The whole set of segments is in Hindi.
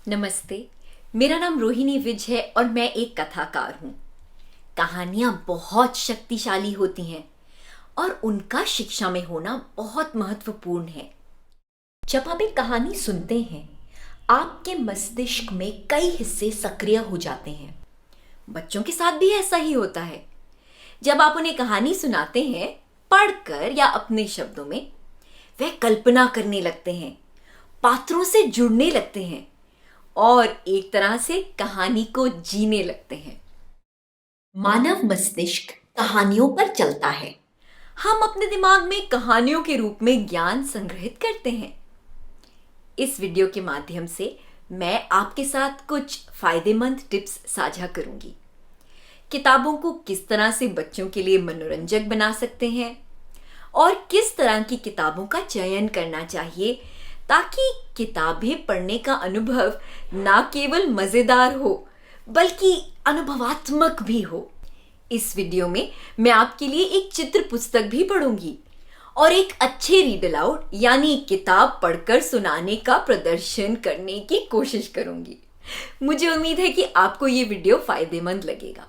नमस्ते। मेरा नाम रोहिणी विज है और मैं एक कथाकार हूँ। कहानियाँ बहुत शक्तिशाली होती हैं और उनका शिक्षा में होना बहुत महत्वपूर्ण है। जब आप एक कहानी सुनते हैं, आपके मस्तिष्क में कई हिस्से सक्रिय हो जाते हैं। बच्चों के साथ भी ऐसा ही होता है। जब आप उन्हें कहानी सुनाते हैं, पढ़कर या अपने शब्दों में, वे कल्पना करने लगते हैं, पात्रों से जुड़ने लगते हैं और एक तरह से कहानी को जीने लगते हैं। मानव मस्तिष्क कहानियों पर चलता है। हम अपने दिमाग में कहानियों के रूप में ज्ञान संग्रहित करते हैं। इस वीडियो के माध्यम से मैं आपके साथ कुछ फायदेमंद टिप्स साझा करूंगी। किताबों को किस तरह से बच्चों के लिए मनोरंजक बना सकते हैं और किस तरह की किताबों का चयन करना चाहिए ताकि किताबें पढ़ने का अनुभव ना केवल मजेदार हो बल्कि अनुभवात्मक भी हो। इस वीडियो में मैं आपके लिए एक चित्र पुस्तक भी पढ़ूंगी और एक अच्छे रीड अलाउड यानी किताब पढ़कर सुनाने का प्रदर्शन करने की कोशिश करूंगी। मुझे उम्मीद है कि आपको ये वीडियो फायदेमंद लगेगा।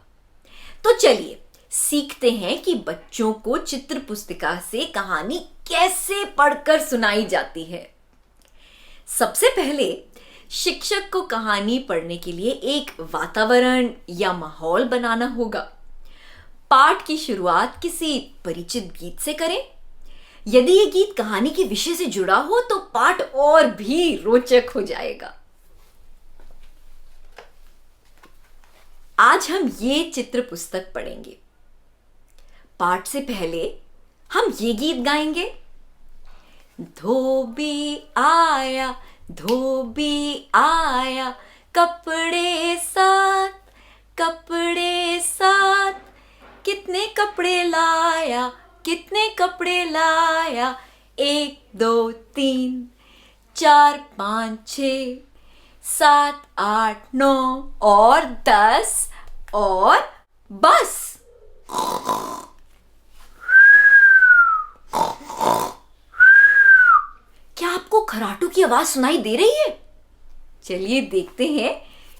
तो चलिए सीखते हैं कि बच्चों को चित्र पुस्तिका से कहानी कैसे पढ़कर सुनाई जाती है। सबसे पहले शिक्षक को कहानी पढ़ने के लिए एक वातावरण या माहौल बनाना होगा। पाठ की शुरुआत किसी परिचित गीत से करें। यदि यह गीत कहानी के विषय से जुड़ा हो तो पाठ और भी रोचक हो जाएगा। आज हम ये चित्र पुस्तक पढ़ेंगे। पाठ से पहले हम ये गीत गाएंगे। धोबी आया कपड़े साथ कितने कपड़े लाया 1 2 3 4 5 6 7 8 9 और 10 और बस। क्या आपको खराटू की आवाज सुनाई दे रही है? चलिए देखते हैं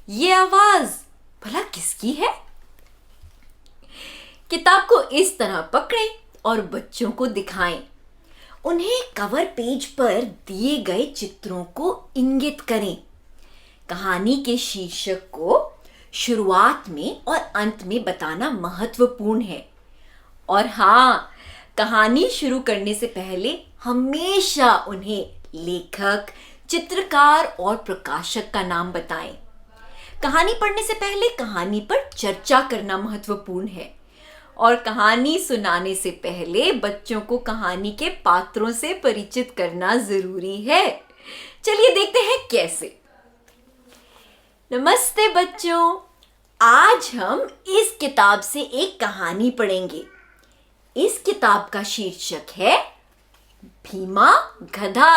ये आवाज भला किसकी है। किताब को इस तरह पकड़ें और बच्चों को दिखाएं। उन्हें कवर पेज पर दिए गए चित्रों को इंगित करें। कहानी के शीर्षक को शुरुआत में और अंत में बताना महत्वपूर्ण है। और हाँ, कहानी शुरू करने से पहले हमेशा उन्हें लेखक, चित्रकार और प्रकाशक का नाम बताएं। कहानी पढ़ने से पहले कहानी पर चर्चा करना महत्वपूर्ण है और कहानी सुनाने से पहले बच्चों को कहानी के पात्रों से परिचित करना जरूरी है। चलिए देखते हैं कैसे। नमस्ते बच्चों, आज हम इस किताब से एक कहानी पढ़ेंगे। इस किताब का शीर्षक है भीमा गधा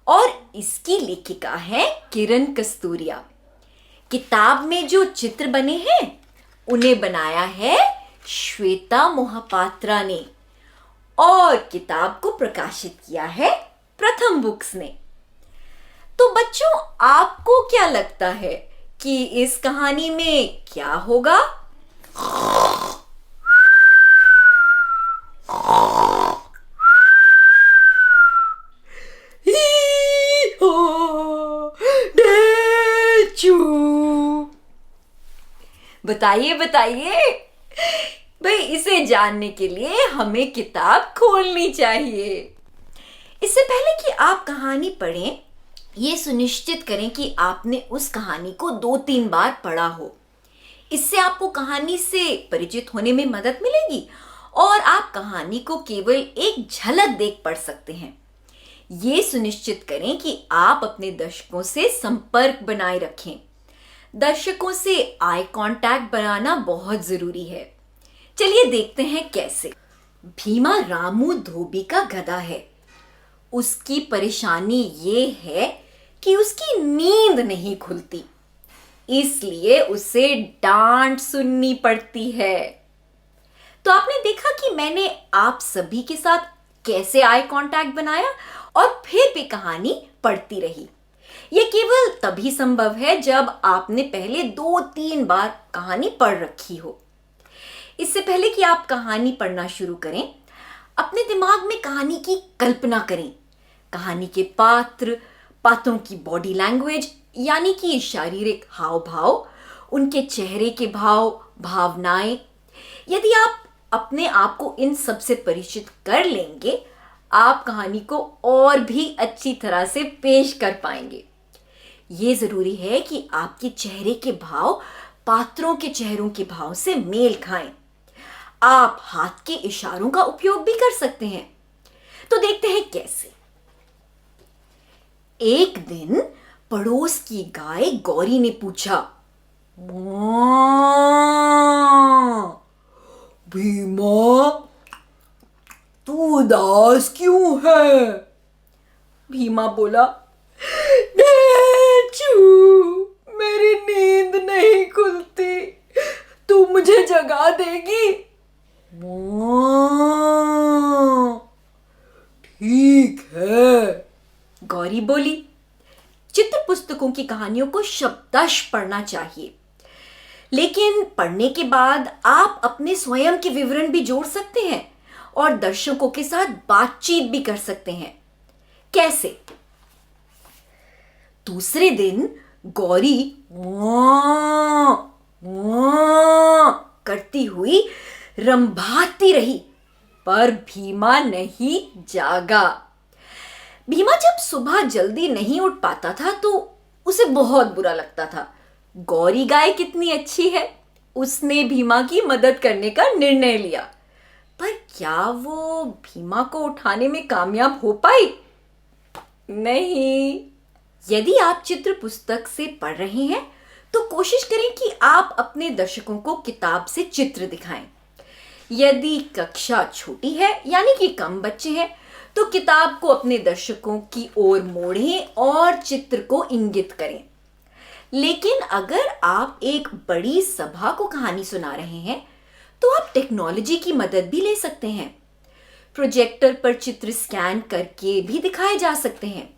और इसकी लेखिका है किरण कस्तूरिया। किताब में जो चित्र बने हैं उन्हें बनाया है श्वेता मोहपात्रा ने और किताब को प्रकाशित किया है प्रथम बुक्स ने। तो बच्चों, आपको क्या लगता है कि इस कहानी में क्या होगा? बताइए भाई, इसे जानने के लिए हमें किताब खोलनी चाहिए। इससे पहले कि आप कहानी पढ़ें, ये सुनिश्चित करें कि आपने उस कहानी को 2-3 बार पढ़ा हो। इससे आपको कहानी से परिचित होने में मदद मिलेगी और आप कहानी को केवल एक झलक देख पढ़ सकते हैं। ये सुनिश्चित करें कि आप अपने दर्शकों से संपर्क बनाए रखें। दर्शकों से आई कांटेक्ट बनाना बहुत जरूरी है। चलिए देखते हैं कैसे। भीमा रामू धोबी का गधा है। उसकी परेशानी ये है कि उसकी नींद नहीं खुलती, इसलिए उसे डांट सुननी पड़ती है। तो आपने देखा कि मैंने आप सभी के साथ कैसे आई कांटेक्ट बनाया और फिर भी कहानी पढ़ती रही। यह केवल तभी संभव है जब आपने पहले 2-3 बार कहानी पढ़ रखी हो। इससे पहले कि आप कहानी पढ़ना शुरू करें, अपने दिमाग में कहानी की कल्पना करें। कहानी के पात्रों की बॉडी लैंग्वेज यानी कि शारीरिक हाव भाव, उनके चेहरे के भाव, भावनाएं। यदि आप अपने आप को इन सब से परिचित कर लेंगे, आप कहानी को और भी अच्छी तरह से पेश कर पाएंगे। ये जरूरी है कि आपके चेहरे के भाव पात्रों के चेहरों के भाव से मेल खाएं। आप हाथ के इशारों का उपयोग भी कर सकते हैं। तो देखते हैं कैसे। एक दिन पड़ोस की गाय गौरी ने पूछा, भीमा, तू उदास क्यों है? भीमा बोला, चू, मेरी नींद नहीं खुलती, तू मुझे जगा देगी? ठीक है, गौरी बोली। चित्र पुस्तकों की कहानियों को शब्दश पढ़ना चाहिए, लेकिन पढ़ने के बाद आप अपने स्वयं के विवरण भी जोड़ सकते हैं और दर्शकों के साथ बातचीत भी कर सकते हैं। कैसे? दूसरे दिन गौरी करती हुई रंभाती रही, पर भीमा नहीं जागा। भीमा जब सुबह जल्दी नहीं उठ पाता था तो उसे बहुत बुरा लगता था। गौरी गाय कितनी अच्छी है, उसने भीमा की मदद करने का निर्णय लिया। पर क्या वो भीमा को उठाने में कामयाब हो पाई? नहीं। यदि आप चित्र पुस्तक से पढ़ रहे हैं तो कोशिश करें कि आप अपने दर्शकों को किताब से चित्र दिखाएं। यदि कक्षा छोटी है यानी कि कम बच्चे हैं तो किताब को अपने दर्शकों की ओर मोड़ें और चित्र को इंगित करें। लेकिन अगर आप एक बड़ी सभा को कहानी सुना रहे हैं तो आप टेक्नोलॉजी की मदद भी ले सकते हैं। प्रोजेक्टर पर चित्र स्कैन करके भी दिखाए जा सकते हैं।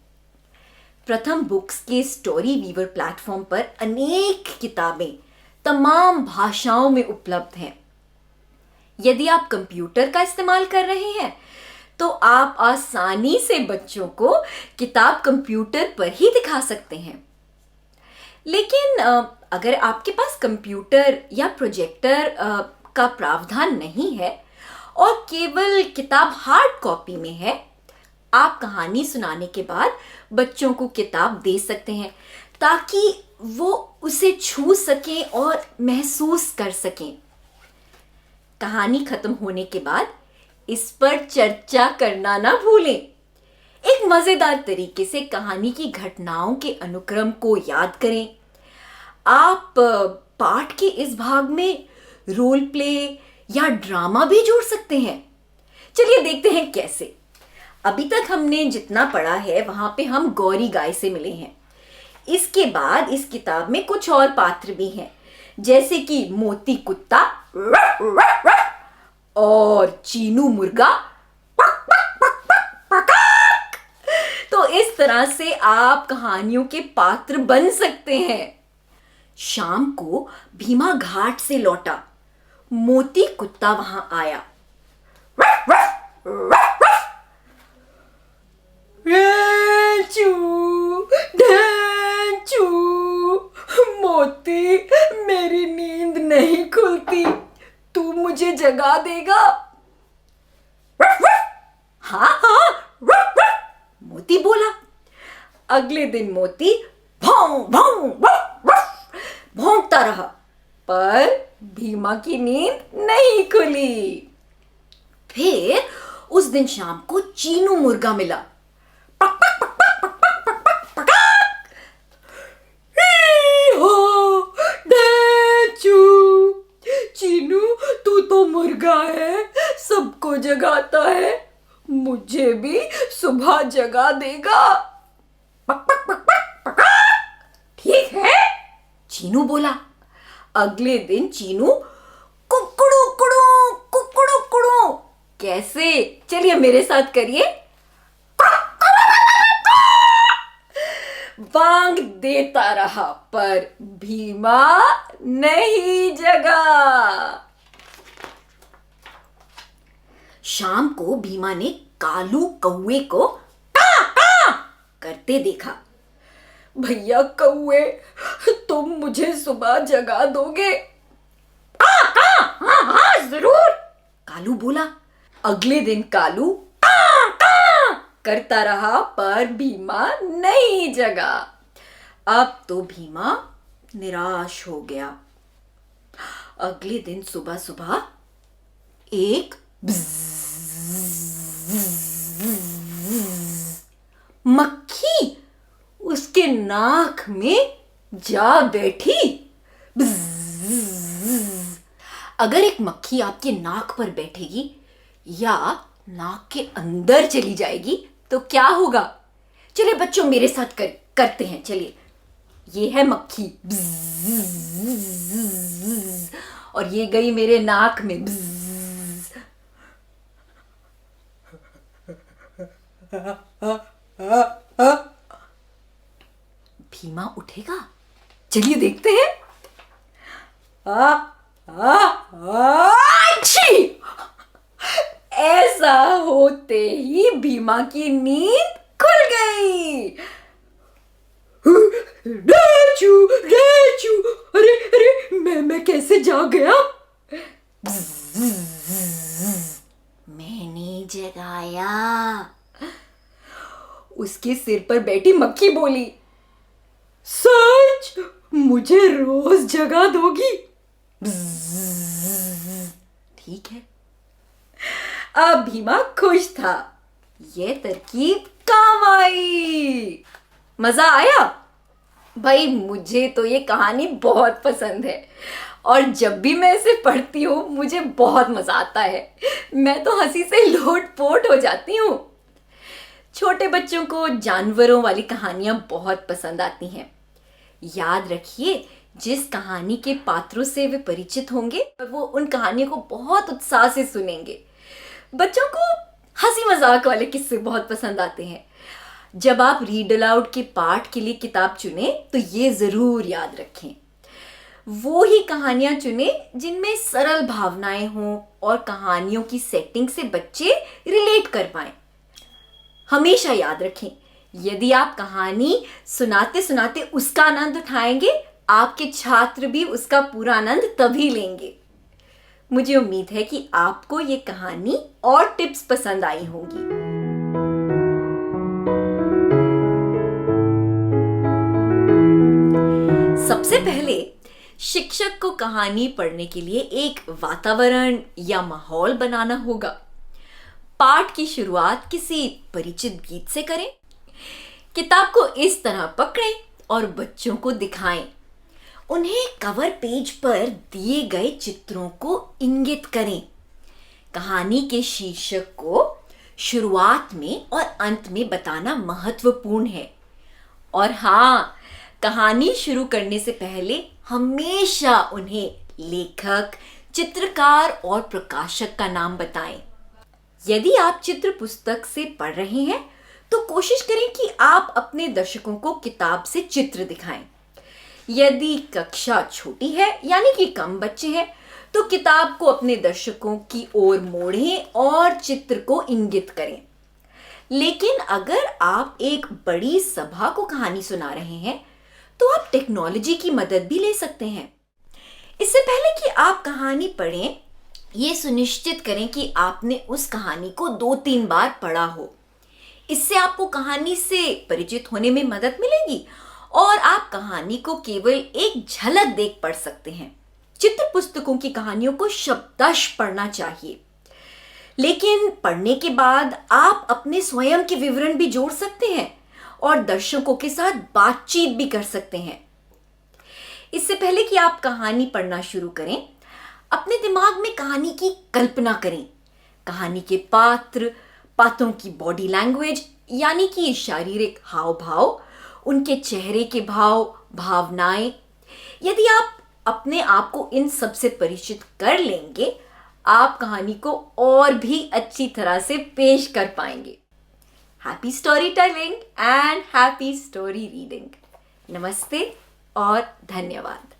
प्रथम बुक्स के स्टोरी वीवर प्लेटफॉर्म पर अनेक किताबें तमाम भाषाओं में उपलब्ध हैं। यदि आप कंप्यूटर का इस्तेमाल कर रहे हैं तो आप आसानी से बच्चों को किताब कंप्यूटर पर ही दिखा सकते हैं। लेकिन अगर आपके पास कंप्यूटर या प्रोजेक्टर का प्रावधान नहीं है और केवल किताब हार्ड कॉपी में है, आप कहानी सुनाने के बाद बच्चों को किताब दे सकते हैं ताकि वो उसे छू सकें और महसूस कर सकें। कहानी खत्म होने के बाद इस पर चर्चा करना ना भूलें। एक मजेदार तरीके से कहानी की घटनाओं के अनुक्रम को याद करें। आप पाठ के इस भाग में रोल प्ले या ड्रामा भी जोड़ सकते हैं। चलिए देखते हैं कैसे। अभी तक हमने जितना पढ़ा है वहां पे हम गौरी गाय से मिले हैं। इसके बाद इस किताब में कुछ और पात्र भी हैं, जैसे कि मोती कुत्ता और चीनू मुर्गा। तो इस तरह से आप कहानियों के पात्र बन सकते हैं। शाम को भीमा घाट से लौटा। मोती कुत्ता वहां आया। मोती, मेरी नींद नहीं खुलती, तू मुझे जगा देगा? हाँ हाँ, मोती बोला। अगले दिन मोती भौं भौं भौंकता रहा, पर भीमा की नींद नहीं खुली। फिर उस दिन शाम को चीनू मुर्गा मिला। चीनू, तू तो मुर्गा है, सबको जगाता है, मुझे भी सुबह जगा देगा। ठीक है, चीनू बोला। अगले दिन चीनू कुकड़ू कुड़ू कुकड़ू कुड़ू। कैसे? चलिए मेरे साथ करिए। वांग टांग देता रहा पर भीमा नहीं जगा। शाम को भीमा ने कालू कौवे को kaa kaa करते देखा। भैया कौवे, तुम मुझे सुबह जगा दोगे? kaa kaa, हाँ हाँ जरूर, कालू बोला। अगले दिन कालू kaa kaa करता रहा पर भीमा नहीं जगा। अब तो भीमा निराश हो गया। अगले दिन सुबह सुबह एक मक्खी उसके नाक में जा बैठी। अगर एक मक्खी आपके नाक पर बैठेगी या नाक के अंदर चली जाएगी तो क्या होगा? चलिए बच्चों मेरे साथ करते हैं। चलिए, ये है मक्खी और ये गई मेरे नाक में। भीमा उठेगा? चलिए देखते हैं। आच्छी! ऐसा होते ही भीमा की नींद खुल गई। रेचू, रेचू, अरे अरे मैं कैसे जाग गया? मैंने जगाया। उसके सिर पर बैठी मक्खी बोली, सच? मुझे रोज जगा दोगी? ठीक है। अब भीमा खुश था। ये तरकीब काम आई। मजा आया? भाई मुझे तो ये कहानी बहुत पसंद है और जब भी मैं इसे पढ़ती हूँ मुझे बहुत मजा आता है। मैं तो हंसी से लोटपोट हो जाती हूँ। छोटे बच्चों को जानवरों वाली कहानियां बहुत पसंद आती हैं। याद रखिए, जिस कहानी के पात्रों से वे परिचित होंगे वो उन कहानियों को बहुत उत्साह से सुनेंगे। बच्चों को हंसी मजाक वाले किस्से बहुत पसंद आते हैं। जब आप रीड अलाउड के पाठ के लिए किताब चुनें तो ये जरूर याद रखें, वो ही कहानियां चुनें जिनमें सरल भावनाएं हों और कहानियों की सेटिंग से बच्चे रिलेट कर पाएं। हमेशा याद रखें, यदि आप कहानी सुनाते सुनाते उसका आनंद उठाएंगे, आपके छात्र भी उसका पूरा आनंद तभी लेंगे। मुझे उम्मीद है कि आपको ये कहानी और टिप्स पसंद आई होंगी। सबसे पहले शिक्षक को कहानी पढ़ने के लिए एक वातावरण या माहौल बनाना होगा। पाठ की शुरुआत किसी परिचित गीत से करें। किताब को इस तरह पकड़ें और बच्चों को दिखाएं। उन्हें कवर पेज पर दिए गए चित्रों को इंगित करें। कहानी के शीर्षक को शुरुआत में और अंत में बताना महत्वपूर्ण है। और हाँ, कहानी शुरू करने से पहले हमेशा उन्हें लेखक, चित्रकार और प्रकाशक का नाम बताएं। यदि आप चित्र पुस्तक से पढ़ रहे हैं तो कोशिश करें कि आप अपने दर्शकों को किताब से चित्र दिखाएं। यदि कक्षा छोटी है यानी कि कम बच्चे हैं तो किताब को अपने दर्शकों की ओर मोड़ें और चित्र को इंगित करें। लेकिन अगर आप एक बड़ी सभा को कहानी सुना रहे हैं तो आप टेक्नोलॉजी की मदद भी ले सकते हैं। इससे पहले कि आप कहानी पढ़ें, ये सुनिश्चित करें कि आपने उस कहानी को 2-3 बार पढ़ा हो। इससे आपको कहानी से परिचित होने में मदद मिलेगी और आप कहानी को केवल एक झलक देख पढ़ सकते हैं। चित्र पुस्तकों की कहानियों को शब्दश पढ़ना चाहिए, लेकिन पढ़ने के बाद आप अपने स्वयं के विवरण भी जोड़ सकते हैं और दर्शकों के साथ बातचीत भी कर सकते हैं। इससे पहले कि आप कहानी पढ़ना शुरू करें, अपने दिमाग में कहानी की कल्पना करें। कहानी के पात्रों की बॉडी लैंग्वेज यानी कि शारीरिक हाव भाव, उनके चेहरे के भाव, भावनाएं। यदि आप अपने आप को इन सब से परिचित कर लेंगे, आप कहानी को और भी अच्छी तरह से पेश कर पाएंगे। Happy story telling and happy story reading. नमस्ते और धन्यवाद।